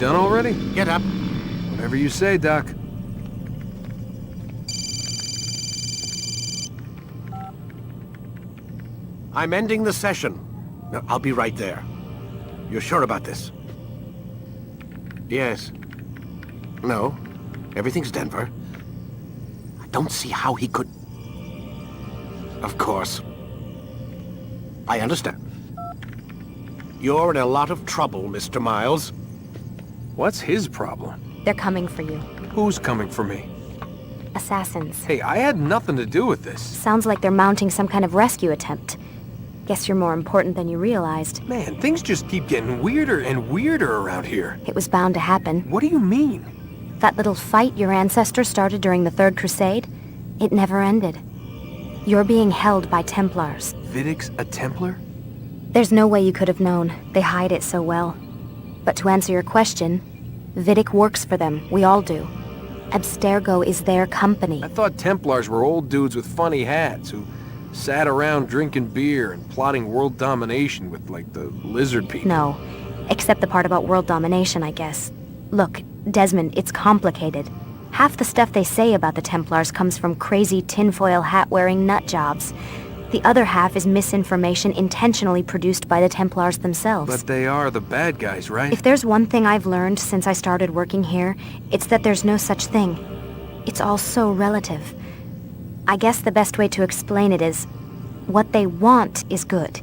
done already? Get up. Whatever you say, Doc. I'm ending the session. No, I'll be right there. You're sure about this? Yes. No. Everything's Denver. I don't see how he could... Of course. I understand. You're in a lot of trouble, Mr. Miles. What's his problem? They're coming for you. Who's coming for me? Assassins. Hey, I had nothing to do with this. Sounds like they're mounting some kind of rescue attempt. Guess you're more important than you realized. Man, things just keep getting weirder and weirder around here. It was bound to happen. What do you mean? That little fight your ancestors started during the Third Crusade, it never ended. You're being held by Templars. Vidic's a Templar? There's no way you could have known. They hide it so well. But to answer your question, Vidic works for them. We all do. Abstergo is their company. I thought Templars were old dudes with funny hats who sat around drinking beer and plotting world domination with, like, the lizard people. No. Except the part about world domination, I guess. Look, Desmond, it's complicated. Half the stuff they say about the Templars comes from crazy tinfoil hat-wearing nutjobs. The other half is misinformation intentionally produced by the Templars themselves. But they are the bad guys, right? If there's one thing I've learned since I started working here, it's that there's no such thing. It's all so relative. I guess the best way to explain it is, what they want is good.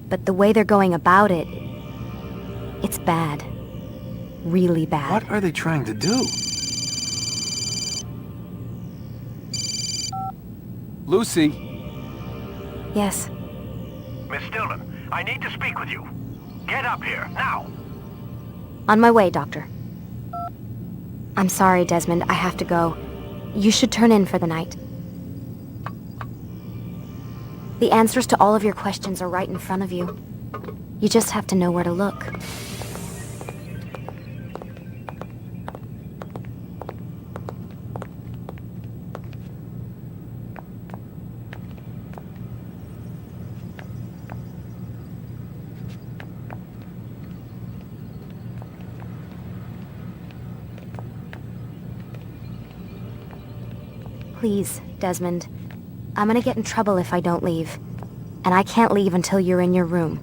But the way they're going about it, it's bad. Really bad. What are they trying to do? Lucy? Yes. Miss Stillman, I need to speak with you. Get up here, now! On my way, Doctor. I'm sorry, Desmond. I have to go. You should turn in for the night. The answers to all of your questions are right in front of you. You just have to know where to look. Please, Desmond. I'm gonna get in trouble if I don't leave. And I can't leave until you're in your room.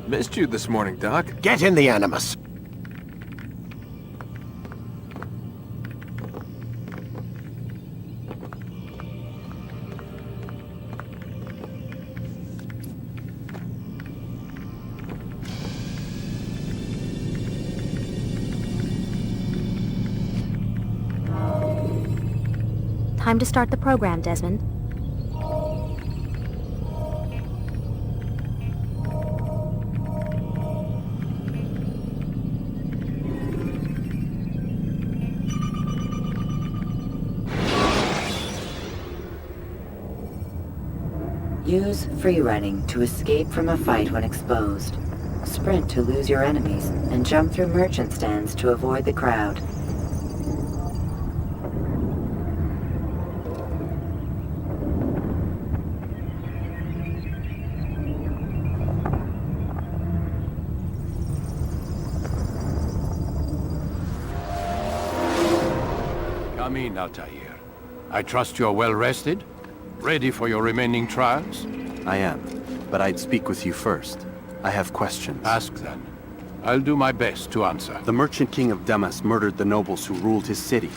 Missed you this morning, Doc. Get in the Animus. Time to start the program, Desmond. Use free running to escape from a fight when exposed. Sprint to lose your enemies, and jump through merchant stands to avoid the crowd. Come in, Altair. I trust you're well rested? Ready for your remaining trials? I am, but I'd speak with you first. I have questions. Ask then. I'll do my best to answer. The merchant king of Damas murdered the nobles who ruled his city.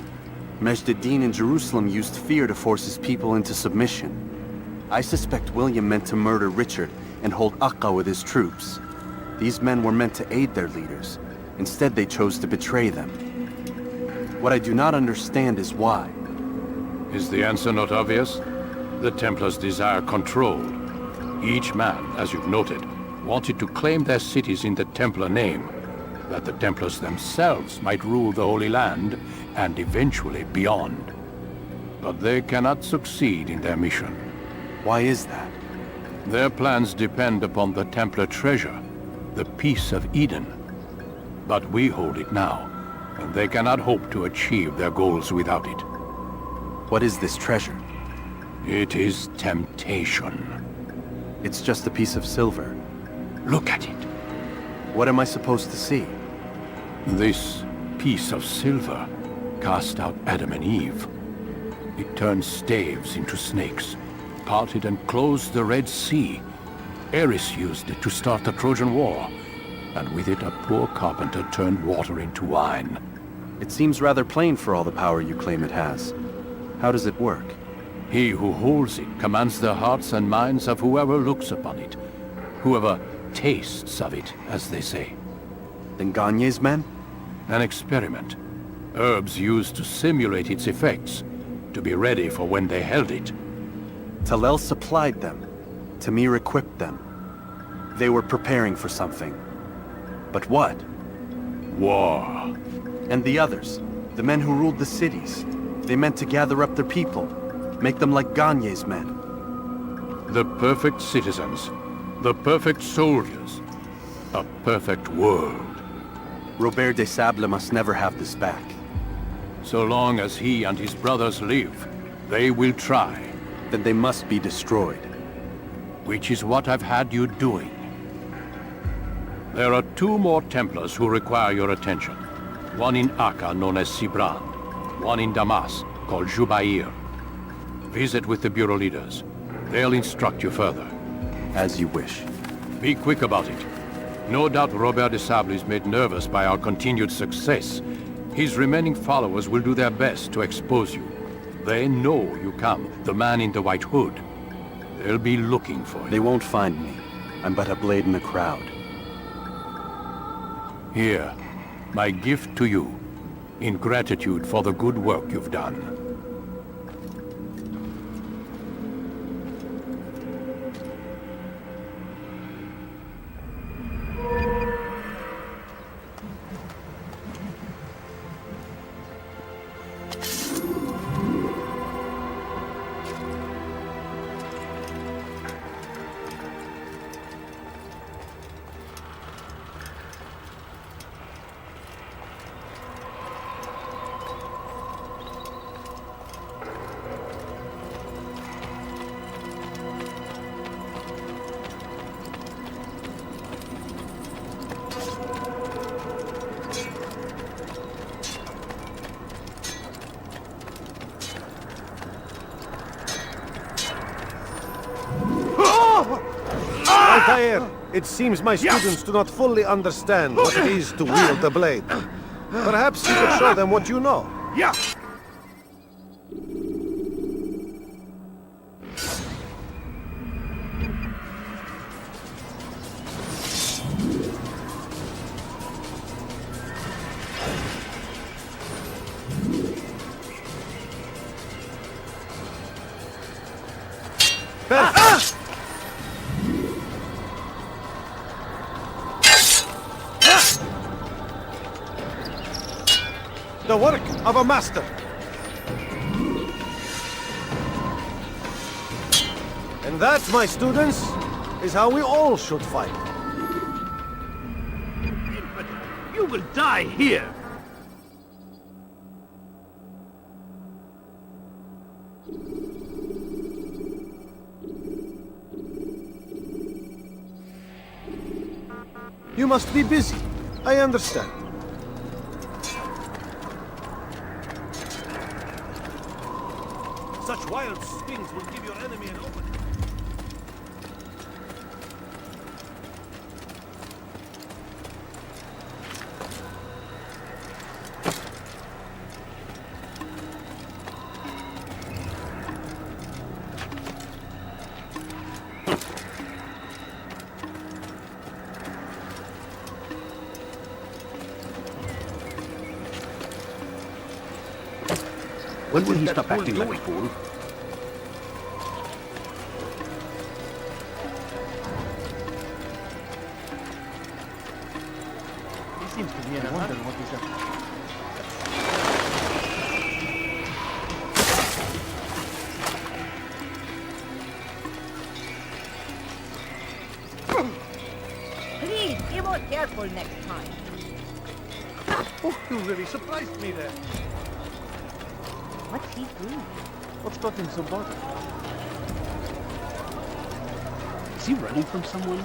Majd ad-Din in Jerusalem used fear to force his people into submission. I suspect William meant to murder Richard and hold Akka with his troops. These men were meant to aid their leaders. Instead, they chose to betray them. What I do not understand is why. Is the answer not obvious? The Templars desire control. Each man, as you've noted, wanted to claim their cities in the Templar name, that the Templars themselves might rule the Holy Land and eventually beyond. But they cannot succeed in their mission. Why is that? Their plans depend upon the Templar treasure, the Peace of Eden. But we hold it now, and they cannot hope to achieve their goals without it. What is this treasure? It is temptation. It's just a piece of silver. Look at it. What am I supposed to see? This piece of silver cast out Adam and Eve. It turned staves into snakes, parted and closed the Red Sea. Eris used it to start the Trojan War, and with it a poor carpenter turned water into wine. It seems rather plain for all the power you claim it has. How does it work? He who holds it commands the hearts and minds of whoever looks upon it, whoever tastes of it, as they say. Then Gagne's men? An experiment. Herbs used to simulate its effects, to be ready for when they held it. Talel supplied them. Tamir equipped them. They were preparing for something. But what? War. And the others, the men who ruled the cities, they meant to gather up their people, make them like Gagne's men. The perfect citizens, the perfect soldiers, a perfect world. Robert de Sable must never have this back. So long as he and his brothers live, they will try. Then they must be destroyed. which is what I've had you doing. There are 2 more Templars who require your attention. One in Akka, known as Sibrand. One in Damas, called Jubair. Visit with the Bureau leaders. They'll instruct you further. As you wish. Be quick about it. No doubt Robert de Sable is made nervous by our continued success. His remaining followers will do their best to expose you. They know you come, the man in the white hood. They'll be looking for you. They won't find me. I'm but a blade in the crowd. Here, my gift to you, in gratitude for the good work you've done. Altair, it seems my students do not fully understand what it is to wield the blade. Perhaps you could show them what you know. Yeah! The work of a master. And that, my students, is how we all should fight. But you will die here! You must be busy. I understand. Such wild swings will give your enemy an opening. When will he stop acting like a fool? He seems to be in a wonder what he's up to. Please, be more careful next time. Oh, you really surprised me there. What's he doing? What's got him so bothered? Is he running from someone?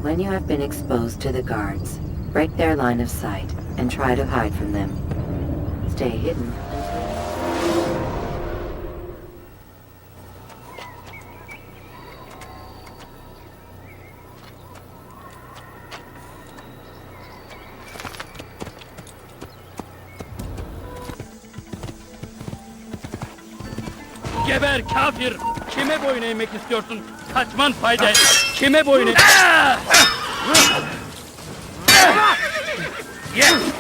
When you have been exposed to the guards, Break their line of sight and try to hide from them. Stay hidden Geber kafir! Kime boyun eğmek istiyorsun? Kaçman fayda. Kime boyun eğ... Yes!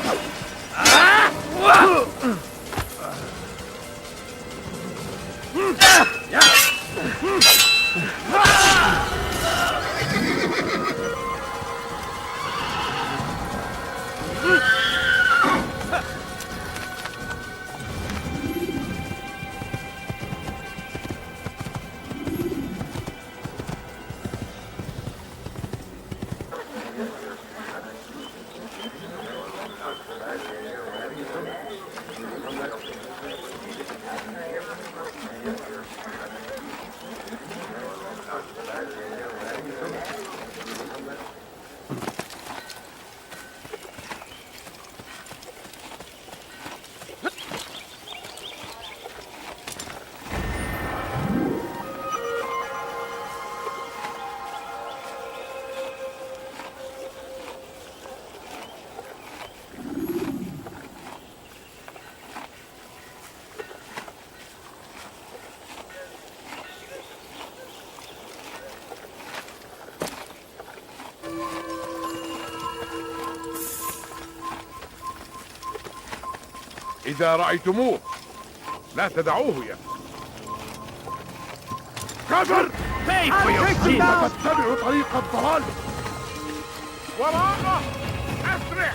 إذا رأيتموه لا تدعوه يا كفر! تتبعوا طريق الضلال وراءه! أسرع!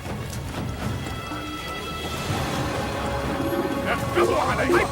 اقبضوا عليه!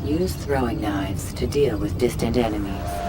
Use throwing knives to deal with distant enemies.